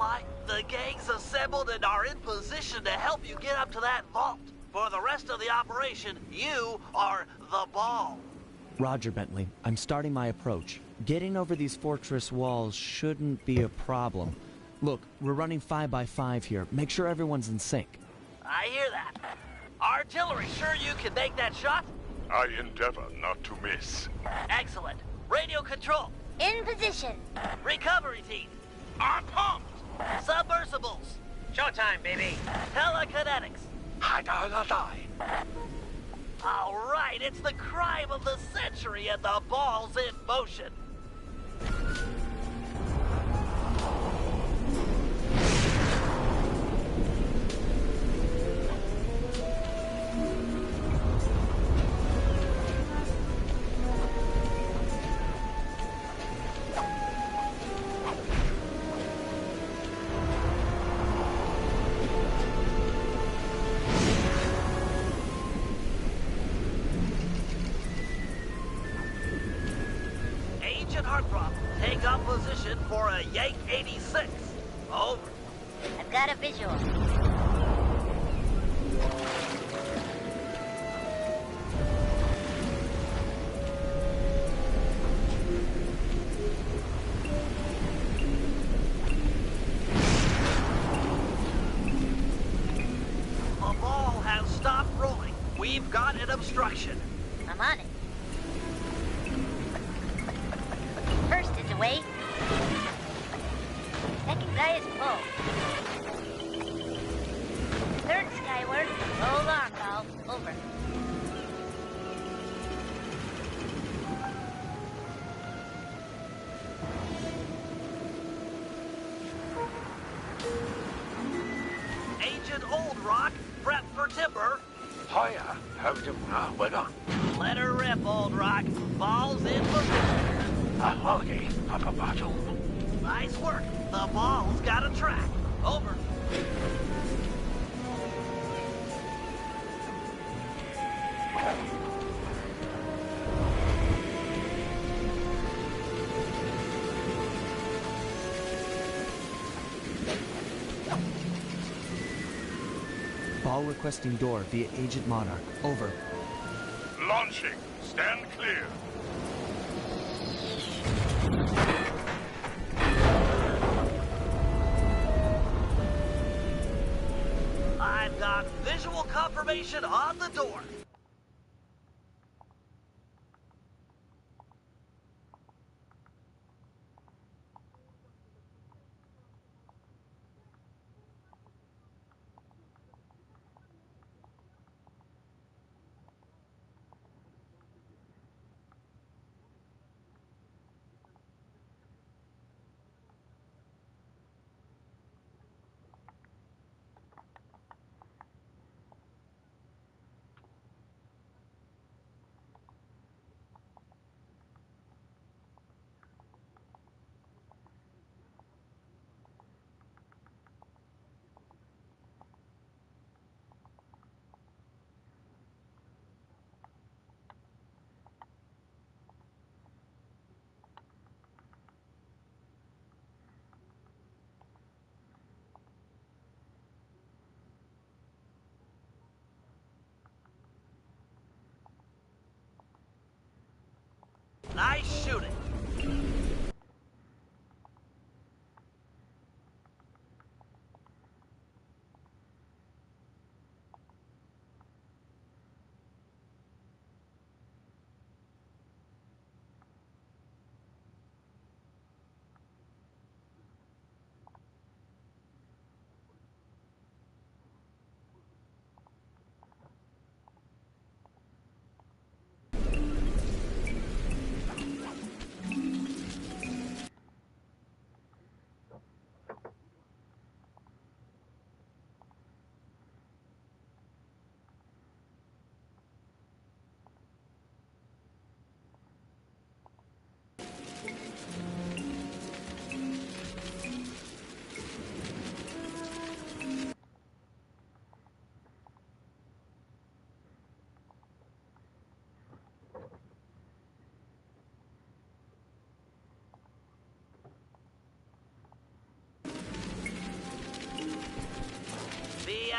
Sly. The gang's assembled and are in position to help you get up to that vault. For the rest of the operation, you are the ball. Roger, Bentley. I'm starting my approach. Getting over these fortress walls shouldn't be a problem. Look, we're running 5 by 5 here. Make sure everyone's in sync. I hear that. Artillery, sure you can make that shot? I endeavor not to miss. Excellent. Radio control. In position. Recovery team. I'm pumped! Submersibles. Showtime, baby. Telekinetics. Die. All right, it's the crime of the century and the ball's in motion. Take up position for a Yank 86. Over. I've got a visual. The ball has stopped rolling. We've got an obstruction. I'm on it. First is away. Second guy is full. Third skyward. Hold on, pal. Over. Agent Old Rock, prep for timber. Hiya. How's it weather? Let her rip, Old Rock. Ball's in position. Okay, up a battle. Nice work. The ball's got a track. Over. Ball requesting door via Agent Monarch. Over. Launching. Stand clear. I've got visual confirmation on the door.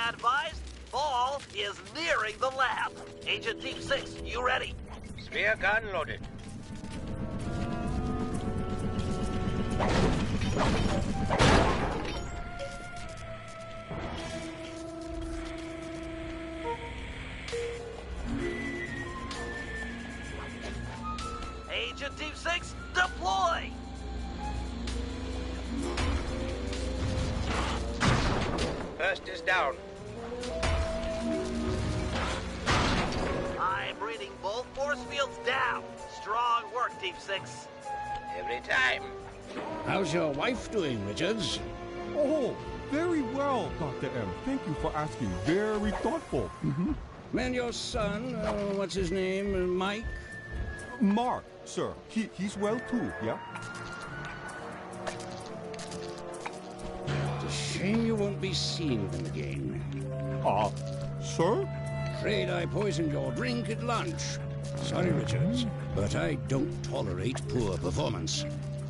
advised, Ball is nearing the lab. Agent Team 6, you ready? Spear gun loaded. Agent Team 6, deploy! First is down. I'm reading both force fields down. Strong work, Team 6. Every time. How's your wife doing, Richards? Oh, very well, Dr. M. Thank you for asking. Very thoughtful. And your son, what's his name, Mike? Mark, sir. He's well too, yeah? It's a shame you won't be seeing them again. Sir? Afraid I poisoned your drink at lunch. Sorry, Richards, but I don't tolerate poor performance.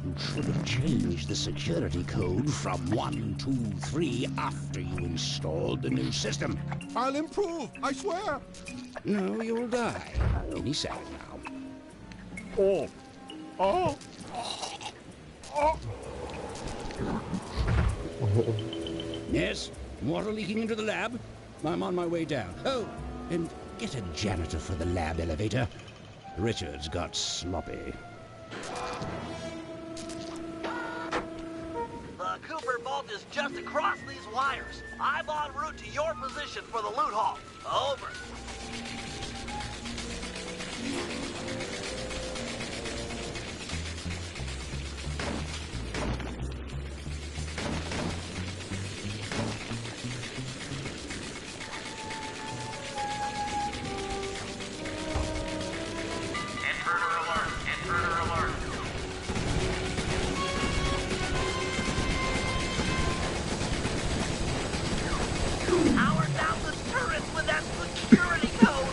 You should have changed the security code from 1, 2, 3 after you installed the new system. I'll improve, I swear. No, you'll die. Any second now. Yes? Water leaking into the lab? I'm on my way down. Oh, and get a janitor for the lab elevator. Richards got sloppy. The Cooper vault is just across these wires. I'm en route to your position for the loot haul. Over. Power down the turrets with that security code!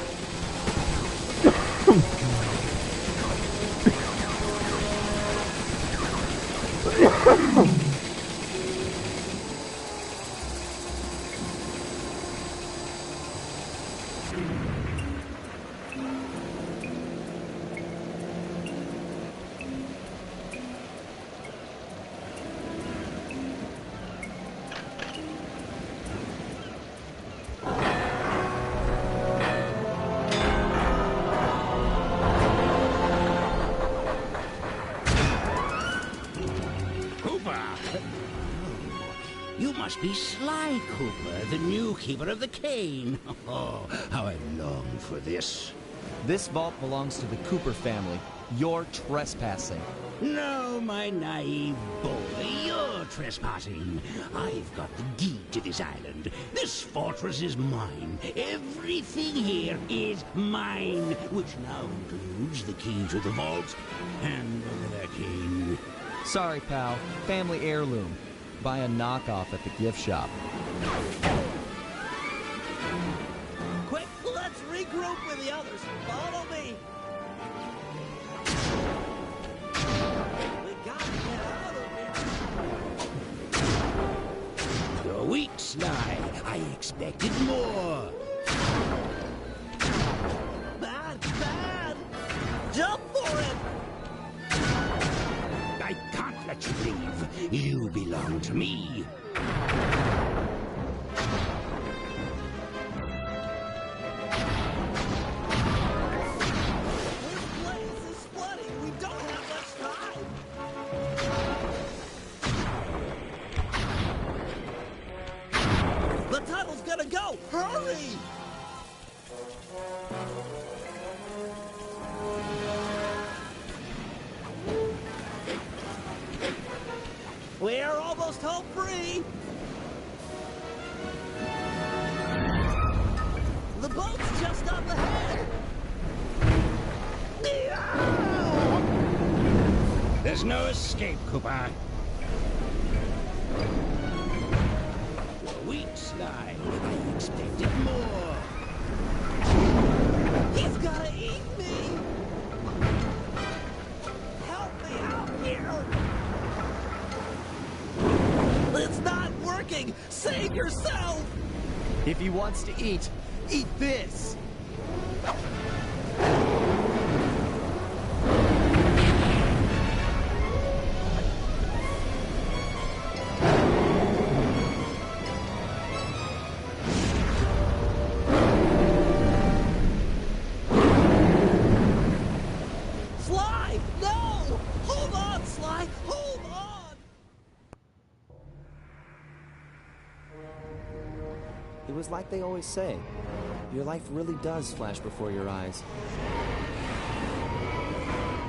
You must be Sly Cooper, the new keeper of the cane. Oh, how I long for this. This vault belongs to the Cooper family. You're trespassing. No, my naive boy, you're trespassing. I've got the deed to this island. This fortress is mine. Everything here is mine, which now includes the key to the vault. Hand over that cane. Sorry, pal. Family heirloom. Buy a knockoff at the gift shop. Quick, let's regroup with the others. Follow me. We gotta get out of here. You're weak, Sly. I expected more. Bad. Jump for it. I can't let you leave. You belong to me. This place is flooding. We don't have much time. The tunnel's gonna go. Hurry! We're almost home free. The boat's just up ahead. There's no escape, Cooper. You're weak, Sly. I expected more. He's gonna eat me. Help me out here. It's not working. Save yourself. If he wants to eat this! Sly! No! Hold on, Sly! Hold on! It was like they always say, your life really does flash before your eyes.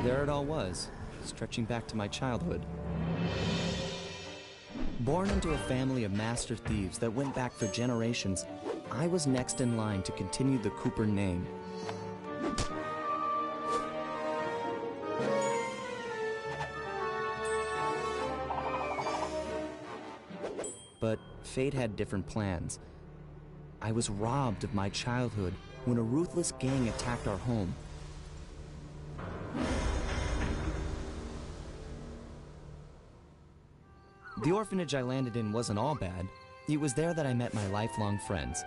There it all was, stretching back to my childhood. Born into a family of master thieves that went back for generations, I was next in line to continue the Cooper name. But fate had different plans. I was robbed of my childhood when a ruthless gang attacked our home. The orphanage I landed in wasn't all bad. It was there that I met my lifelong friends.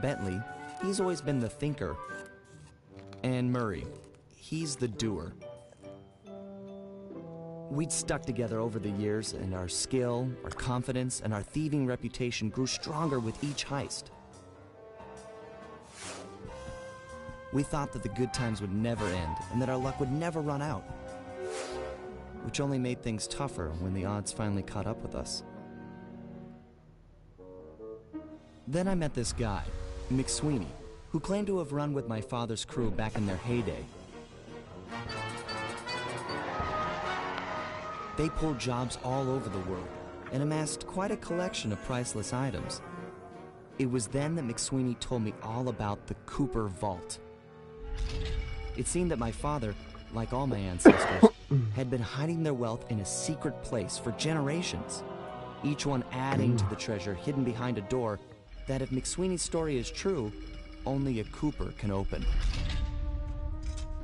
Bentley, he's always been the thinker. And Murray, he's the doer. We'd stuck together over the years, and our skill, our confidence, and our thieving reputation grew stronger with each heist. We thought that the good times would never end, and that our luck would never run out. Which only made things tougher when the odds finally caught up with us. Then I met this guy, McSweeney, who claimed to have run with my father's crew back in their heyday. They pulled jobs all over the world and amassed quite a collection of priceless items. It was then that McSweeney told me all about the Cooper Vault. It seemed that my father, like all my ancestors, had been hiding their wealth in a secret place for generations, each one adding to the treasure hidden behind a door that, if McSweeney's story is true, only a Cooper can open.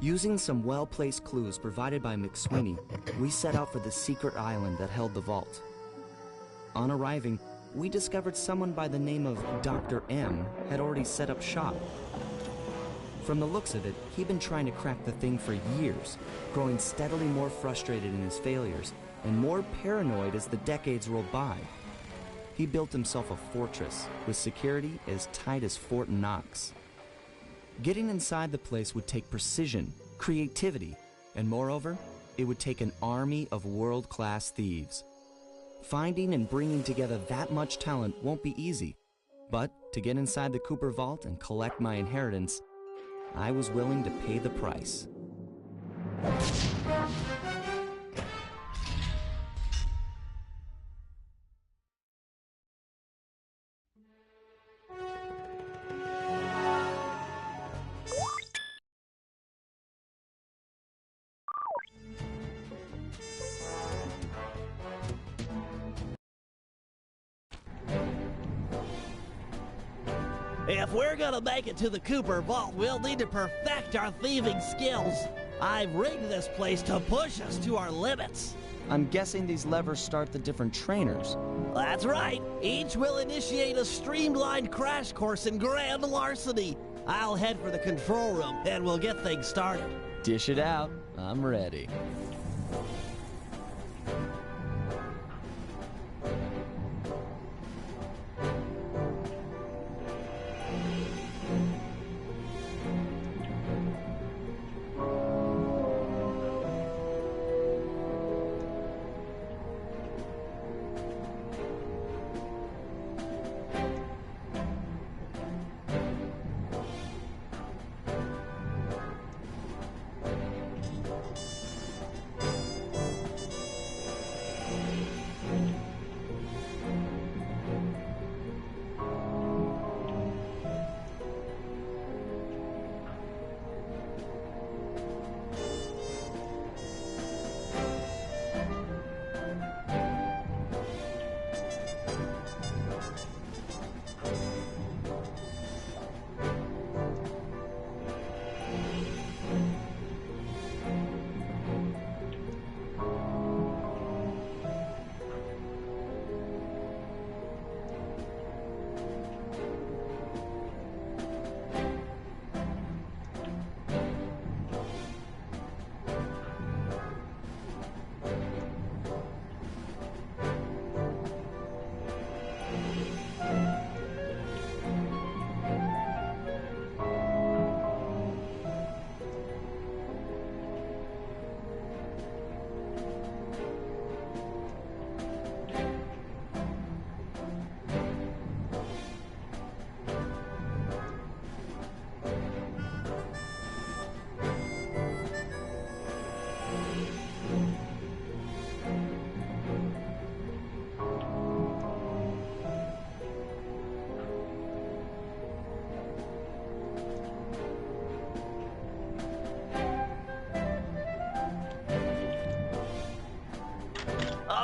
Using some well-placed clues provided by McSweeney, we set out for the secret island that held the vault. On arriving, we discovered someone by the name of Dr. M had already set up shop. From the looks of it, he'd been trying to crack the thing for years, growing steadily more frustrated in his failures and more paranoid as the decades rolled by. He built himself a fortress with security as tight as Fort Knox. Getting inside the place would take precision, creativity, and moreover, it would take an army of world-class thieves. Finding and bringing together that much talent won't be easy, but to get inside the Cooper Vault and collect my inheritance, I was willing to pay the price. If we're gonna make it to the Cooper Vault, we'll need to perfect our thieving skills. I've rigged this place to push us to our limits. I'm guessing these levers start the different trainers. That's right. Each will initiate a streamlined crash course in grand larceny. I'll head for the control room, and we'll get things started. Dish it out. I'm ready.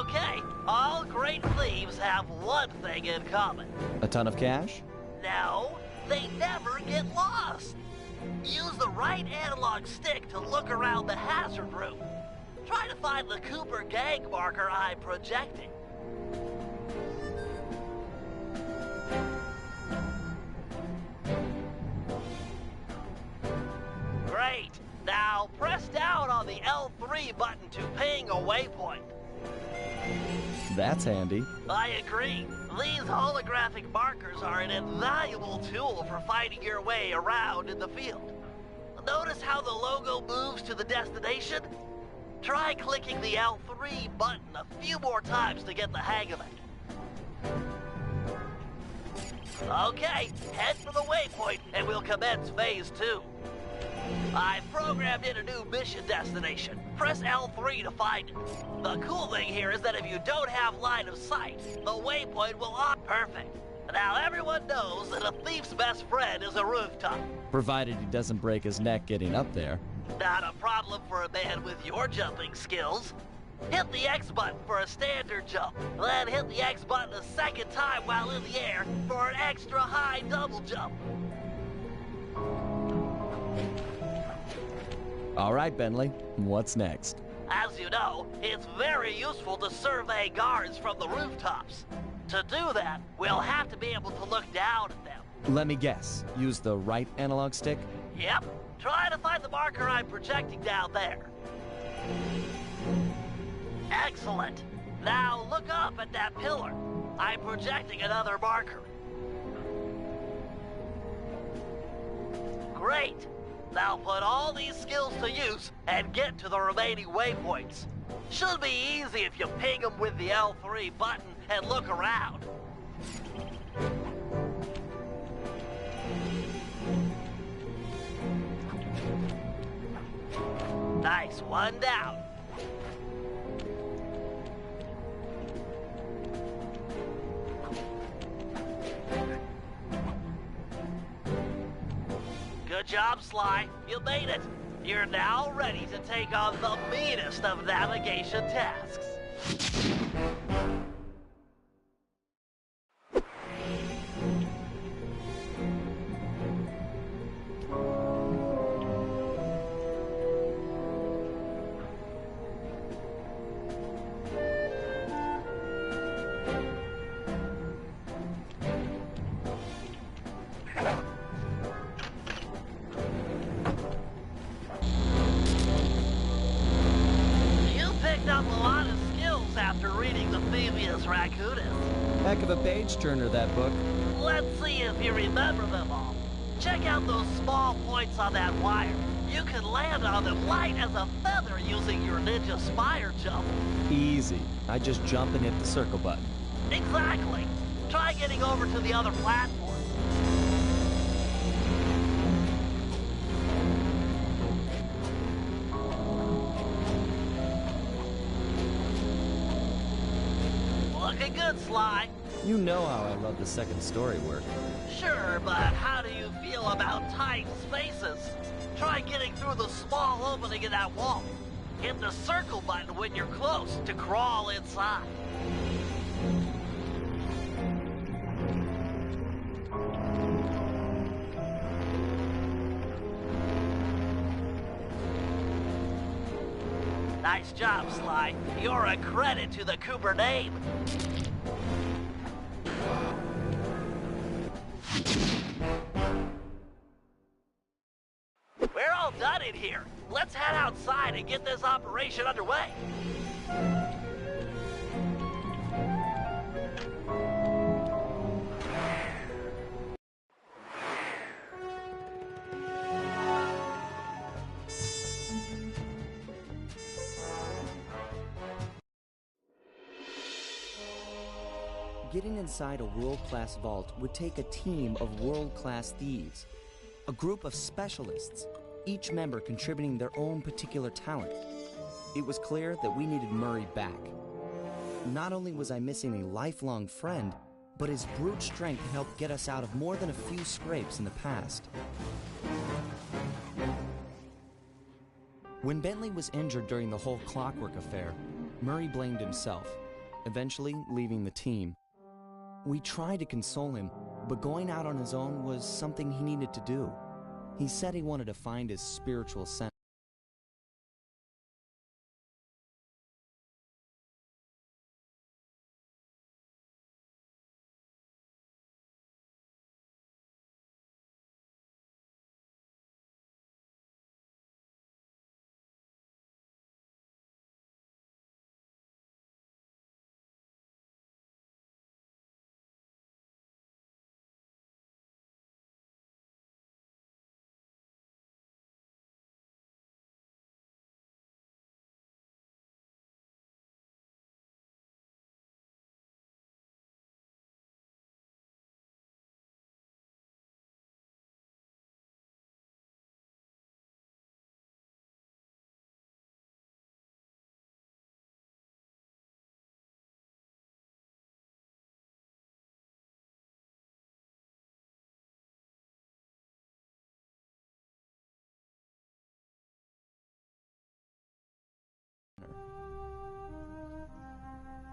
Okay, all great thieves have one thing in common. A ton of cash? No, they never get lost. Use the right analog stick to look around the hazard room. Try to find the Cooper gang marker I'm projecting. Great. Now press down on the L3 button to ping a waypoint. That's handy. I agree. These holographic markers are an invaluable tool for finding your way around in the field. Notice how the logo moves to the destination? Try clicking the L3 button a few more times to get the hang of it. Okay, head for the waypoint and we'll commence phase 2. I've programmed in a new mission destination. Press L3 to find it. The cool thing here is that if you don't have line of sight, the waypoint will perfect. Now everyone knows that a thief's best friend is a rooftop. Provided he doesn't break his neck getting up there. Not a problem for a man with your jumping skills. Hit the X button for a standard jump, then hit the X button a second time while in the air for an extra high double jump. All right, Bentley, what's next? As you know, it's very useful to survey guards from the rooftops. To do that, we'll have to be able to look down at them. Let me guess. Use the right analog stick? Yep. Try to find the marker I'm projecting down there. Excellent. Now look up at that pillar. I'm projecting another marker. Great. Now put all these skills to use and get to the remaining waypoints. Should be easy if you ping them with the L3 button and look around. Nice, one down. Good job, Sly. You made it. You're now ready to take on the meanest of navigation tasks. Heck of a page-turner, that book. Let's see if you remember them all. Check out those small points on that wire. You can land on them light as a feather using your ninja spire jump. Easy. I just jump and hit the circle button. Exactly. Try getting over to the other platform. Looking good, Sly. You know how I love the second story work. Sure, but how do you feel about tight spaces? Try getting through the small opening in that wall. Hit the circle button when you're close to crawl inside. Nice job, Sly. You're a credit to the Cooper name. We're all done in here. Let's head outside and get this operation underway. Getting inside a world-class vault would take a team of world-class thieves. A group of specialists, each member contributing their own particular talent. It was clear that we needed Murray back. Not only was I missing a lifelong friend, but his brute strength helped get us out of more than a few scrapes in the past. When Bentley was injured during the whole clockwork affair, Murray blamed himself. eventually leaving the team. We tried to console him, but going out on his own was something he needed to do. He said he wanted to find his spiritual center.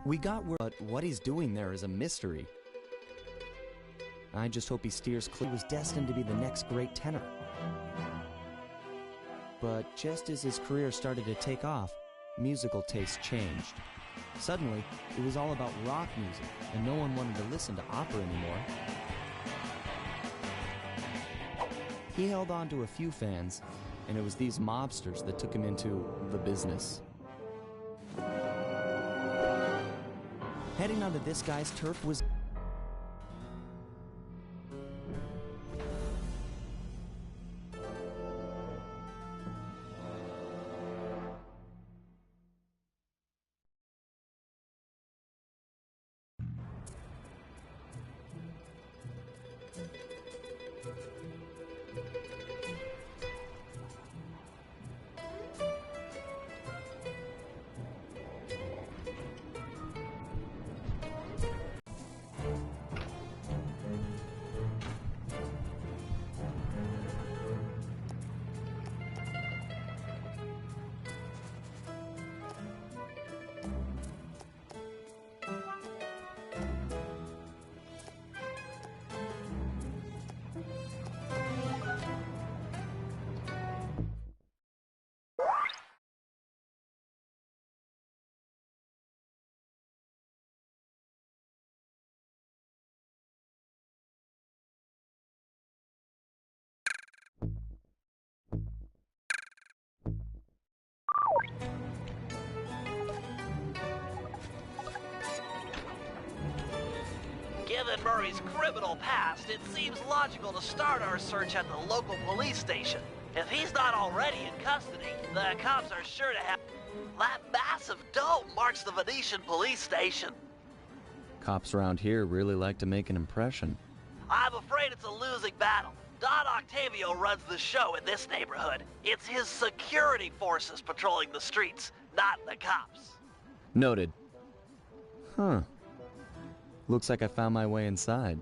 We got word, but what he's doing there is a mystery. I just hope he steers clear. He was destined to be the next great tenor. But just as his career started to take off, musical tastes changed. Suddenly, it was all about rock music, and no one wanted to listen to opera anymore. He held on to a few fans, and it was these mobsters that took him into the business. Heading onto this guy's turf was... Given Murray's criminal past, it seems logical to start our search at the local police station. If he's not already in custody, the cops are sure to have... That massive dome marks the Venetian police station. Cops around here really like to make an impression. I'm afraid it's a losing battle. Don Octavio runs the show in this neighborhood. It's his security forces patrolling the streets, not the cops. Noted. Huh. Looks like I found my way inside.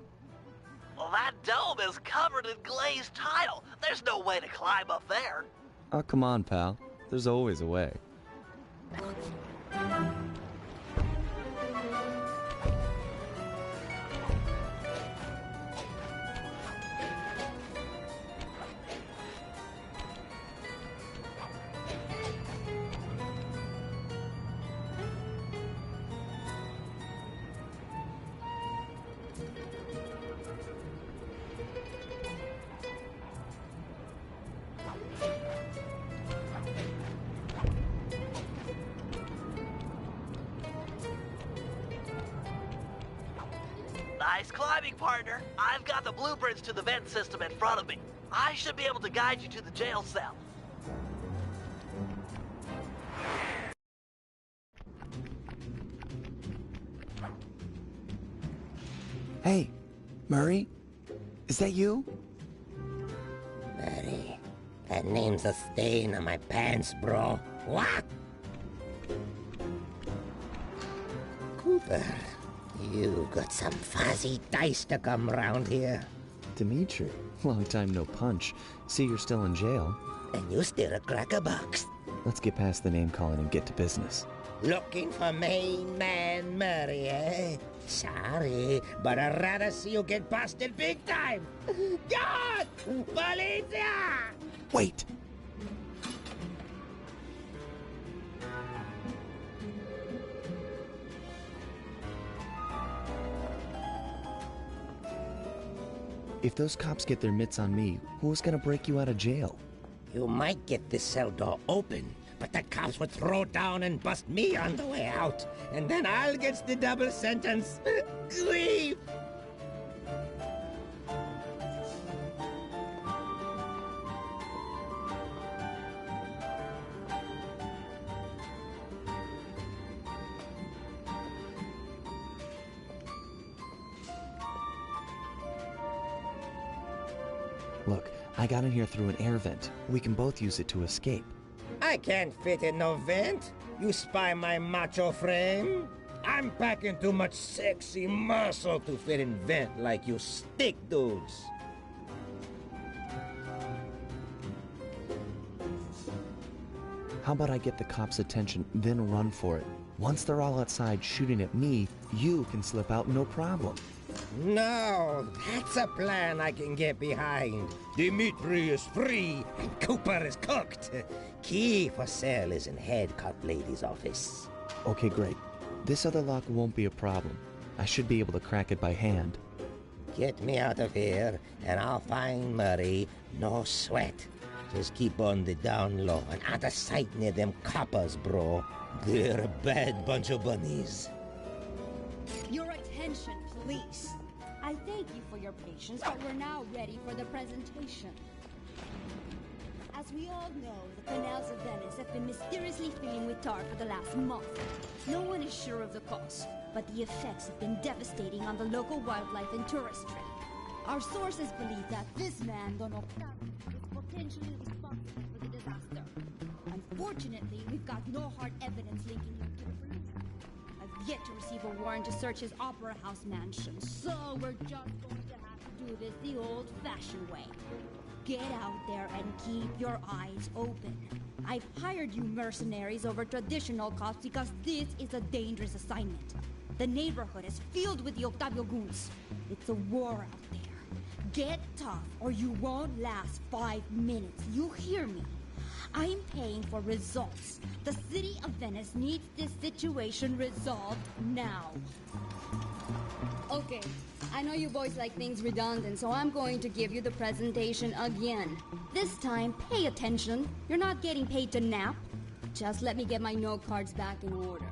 Well, that dome is covered in glazed tile. There's no way to climb up there. Oh, come on, pal. There's always a way. Nice climbing, partner. I've got the blueprints to the vent system in front of me. I should be able to guide you to the jail cell. Hey, Murray? Is that you? Murray, that name's a stain on my pants, bro. What? Cooper, you got some fuzzy dice to come round here. Dimitri, long time no punch. See, you're still in jail. And you steer a cracker box. Let's get past the name calling and get to business. Looking for main man Murray, eh? Sorry, but I'd rather see you get busted big time. God! Policia! Wait! If those cops get their mitts on me, who's gonna break you out of jail? You might get this cell door open, but the cops would throw down and bust me on the way out, and then I'll get the double sentence. Grief! Look, I got in here through an air vent. We can both use it to escape. I can't fit in no vent. You spy my macho frame? I'm packing too much sexy muscle to fit in vent like you stick dudes. How about I get the cops' attention, then run for it? Once they're all outside shooting at me, you can slip out no problem. No, that's a plan I can get behind. Dimitri is free and Cooper is cooked. Key for sale is in head cop lady's office. Okay, great. This other lock won't be a problem. I should be able to crack it by hand. Get me out of here and I'll find Murray. No sweat. Just keep on the down low and out of sight near them coppers, bro. They're a bad bunch of bunnies. Your attention, please. I thank you for your patience, but we're now ready for the presentation. As we all know, the canals of Venice have been mysteriously filling with tar for the last month. No one is sure of the cause, but the effects have been devastating on the local wildlife and tourist trade. Our sources believe that this man, Don Octavio, is potentially responsible for the disaster. Unfortunately, we've got no hard evidence linking him to the pollution. I've yet to receive a warrant to search his opera house mansion, so we're just going to have to do this the old-fashioned way. Get out there and keep your eyes open. I've hired you mercenaries over traditional cops because this is a dangerous assignment. The neighborhood is filled with the Octavio goons. It's a war out there. Get tough or you won't last 5 minutes. You hear me? I'm paying for results. The city of Venice needs this situation resolved now. Okay, I know you boys like things redundant, so I'm going to give you the presentation again. This time, pay attention. You're not getting paid to nap. Just let me get my note cards back in order.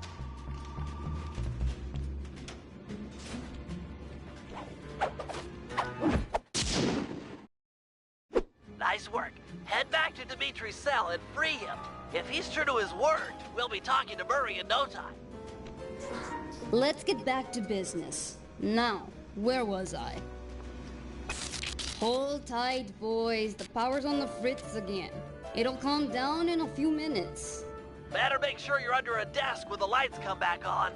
Nice work. Head back to Dimitri's cell and free him. If he's true to his word, we'll be talking to Murray in no time. Let's get back to business. Now, where was I? Hold tight, boys. The power's on the fritz again. It'll calm down in a few minutes. Better make sure you're under a desk when the lights come back on.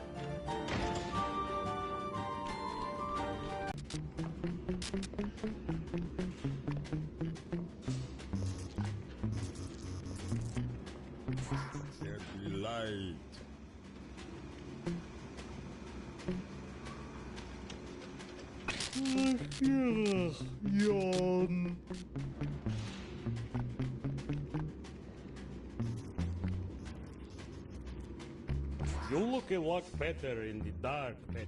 Every light. Yawn. You look a lot better in the dark, Petro.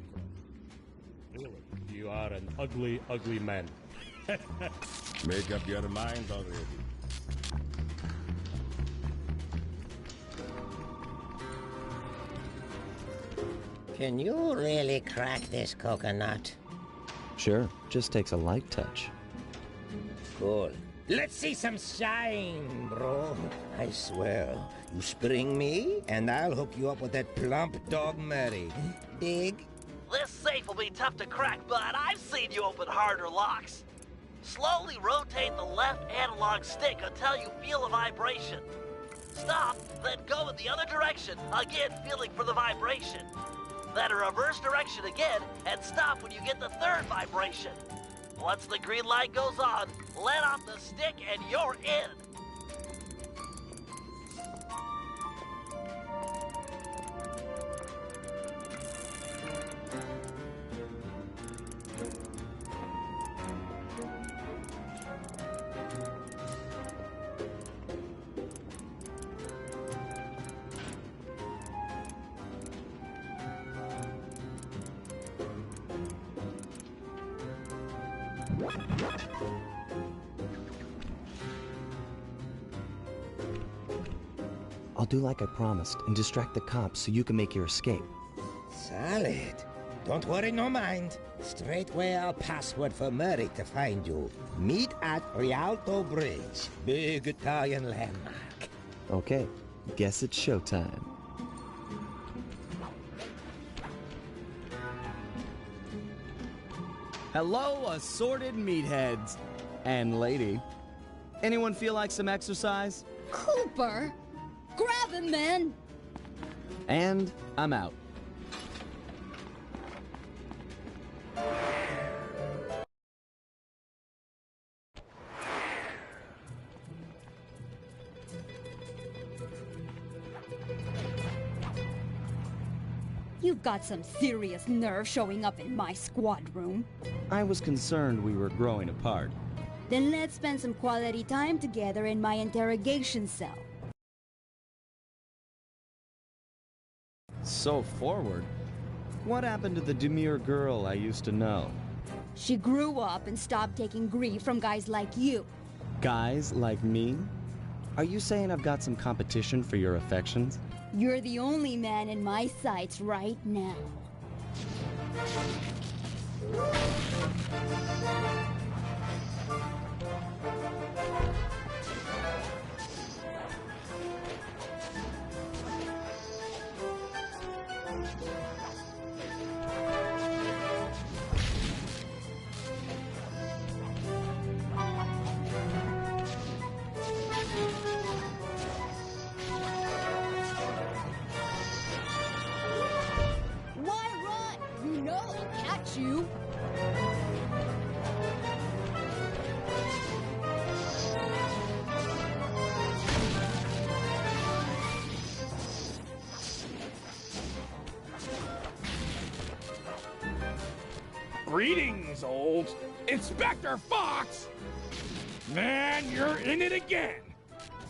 Really, you are an ugly, ugly man. Make up your mind already. Can you really crack this coconut? Sure, just takes a light touch. Cool. Let's see some shine, bro. I swear, you spring me, and I'll hook you up with that plump dog Murray. Dig? This safe will be tough to crack, but I've seen you open harder locks. Slowly rotate the left analog stick until you feel a vibration. Stop, then go in the other direction, again feeling for the vibration. Then a reverse direction again, and stop when you get the third vibration. Once the green light goes on, let off the stick and you're in. I'll do like I promised and distract the cops so you can make your escape. Solid. Don't worry, no mind. Straightway I'll password for Murray to find you. Meet at Rialto Bridge. Big Italian landmark. Okay, guess it's showtime. Hello, assorted meatheads. And lady. Anyone feel like some exercise? Cooper! Grab him, man! And I'm out. You've got some serious nerve showing up in my squad room. I was concerned we were growing apart. Then let's spend some quality time together in my interrogation cell. So forward. What happened to the demure girl I used to know? She grew up and stopped taking grief from guys like you. Guys like me? Are you saying I've got some competition for your affections? You're the only man in my sights right now. You. Greetings, old Inspector Fox! Man, you're in it again!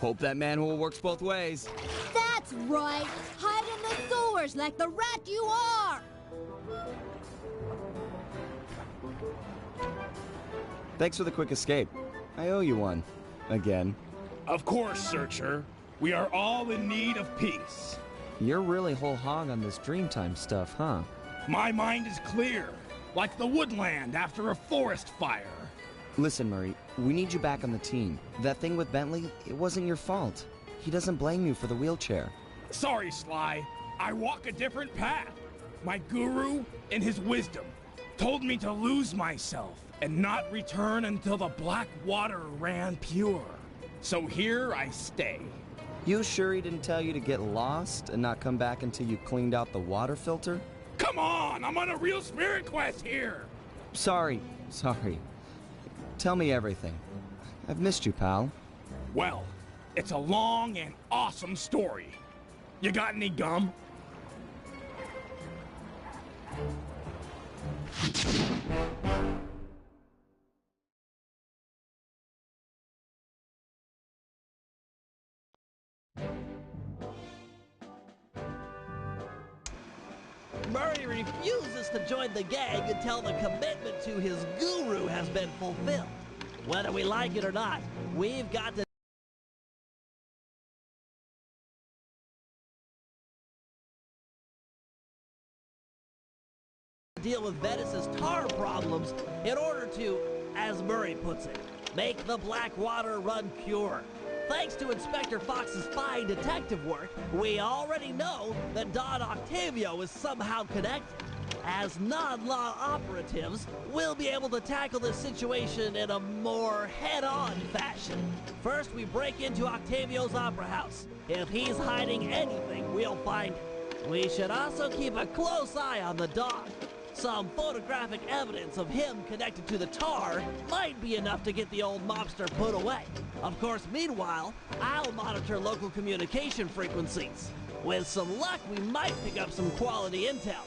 Hope that manhole works both ways. That's right! Hide in the sewers like the rat you are! Thanks for the quick escape. I owe you one. Again. Of course, Searcher. We are all in need of peace. You're really whole hog on this Dreamtime stuff, huh? My mind is clear, like the woodland after a forest fire. Listen, Murray, we need you back on the team. That thing with Bentley, it wasn't your fault. He doesn't blame you for the wheelchair. Sorry, Sly. I walk a different path. My guru, in his wisdom, told me to lose myself and not return until the black water ran pure. So here I stay. You sure he didn't tell you to get lost and not come back until you cleaned out the water filter? Come on, I'm on a real spirit quest here! Sorry. Tell me everything. I've missed you, pal. Well, it's a long and awesome story. You got any gum? Murray refuses to join the gang until the commitment to his guru has been fulfilled. Whether we like it or not, we've got to deal with Venice's tar problems in order to, as Murray puts it, make the black water run pure. Thanks to Inspector Fox's fine detective work, we already know that Don Octavio is somehow connected. As non-law operatives, we'll be able to tackle this situation in a more head-on fashion. First, we break into Octavio's opera house. If he's hiding anything, we'll find it. We should also keep a close eye on the dog. Some photographic evidence of him connected to the tar might be enough to get the old mobster put away. Of course, meanwhile, I'll monitor local communication frequencies. With some luck, we might pick up some quality intel.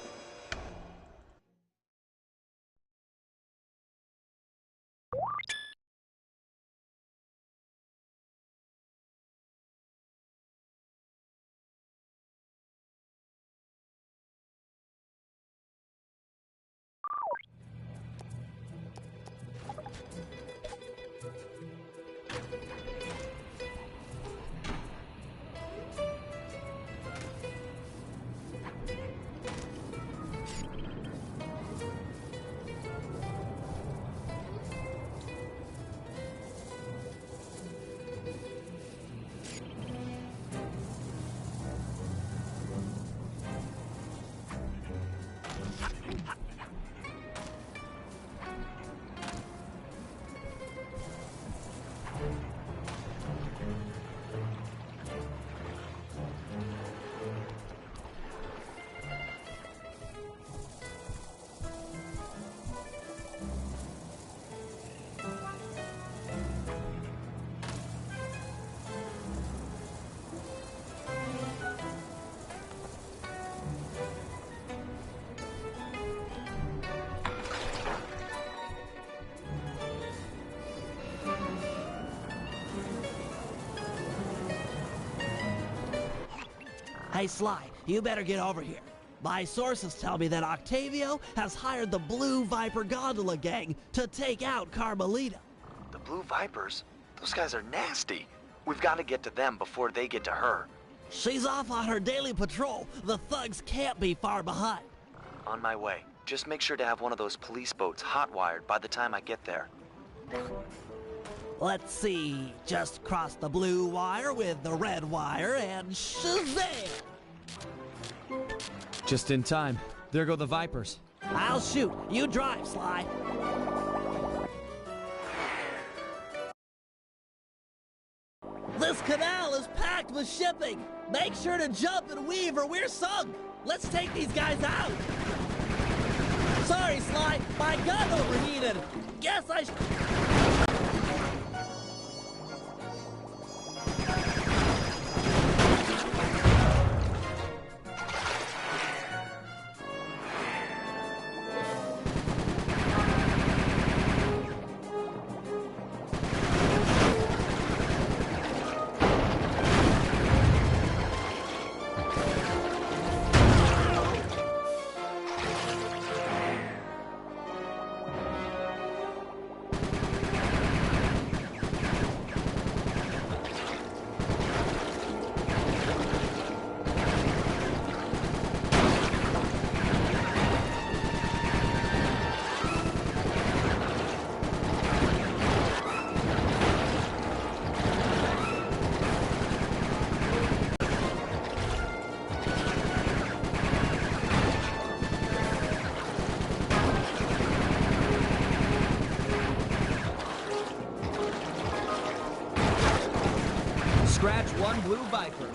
Hey, Sly, you better get over here. My sources tell me that Octavio has hired the Blue Viper Gondola Gang to take out Carmelita. The Blue Vipers? Those guys are nasty. We've got to get to them before they get to her. She's off on her daily patrol. The thugs can't be far behind. On my way. Just make sure to have one of those police boats hot-wired by the time I get there. Let's see. Just cross the blue wire with the red wire and shazam! Just in time. There go the Vipers. I'll shoot. You drive, Sly. This canal is packed with shipping. Make sure to jump and weave or we're sunk. Let's take these guys out. Sorry, Sly. My gun overheated. Guess I Scratch one Blue Viper.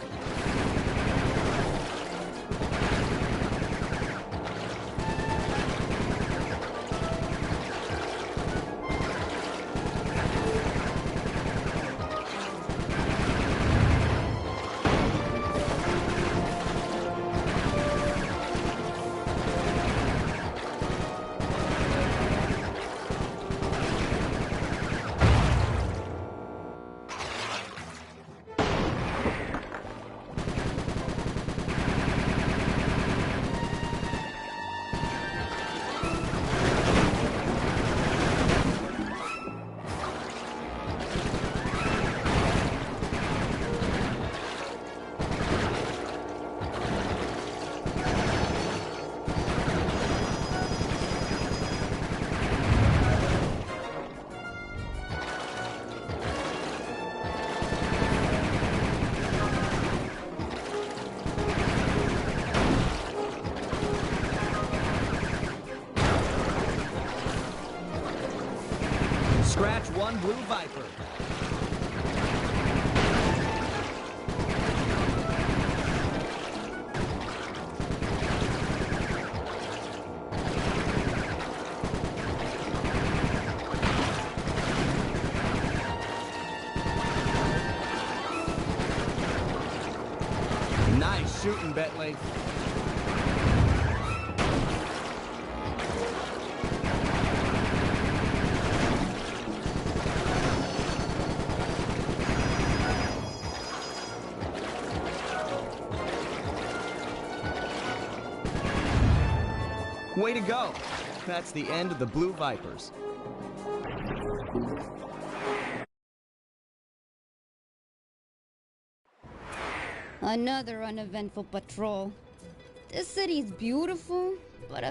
Scratch one Blue Viper. Nice shooting, Bentley. Way to go! That's the end of the Blue Vipers. Another uneventful patrol. This city's beautiful, but a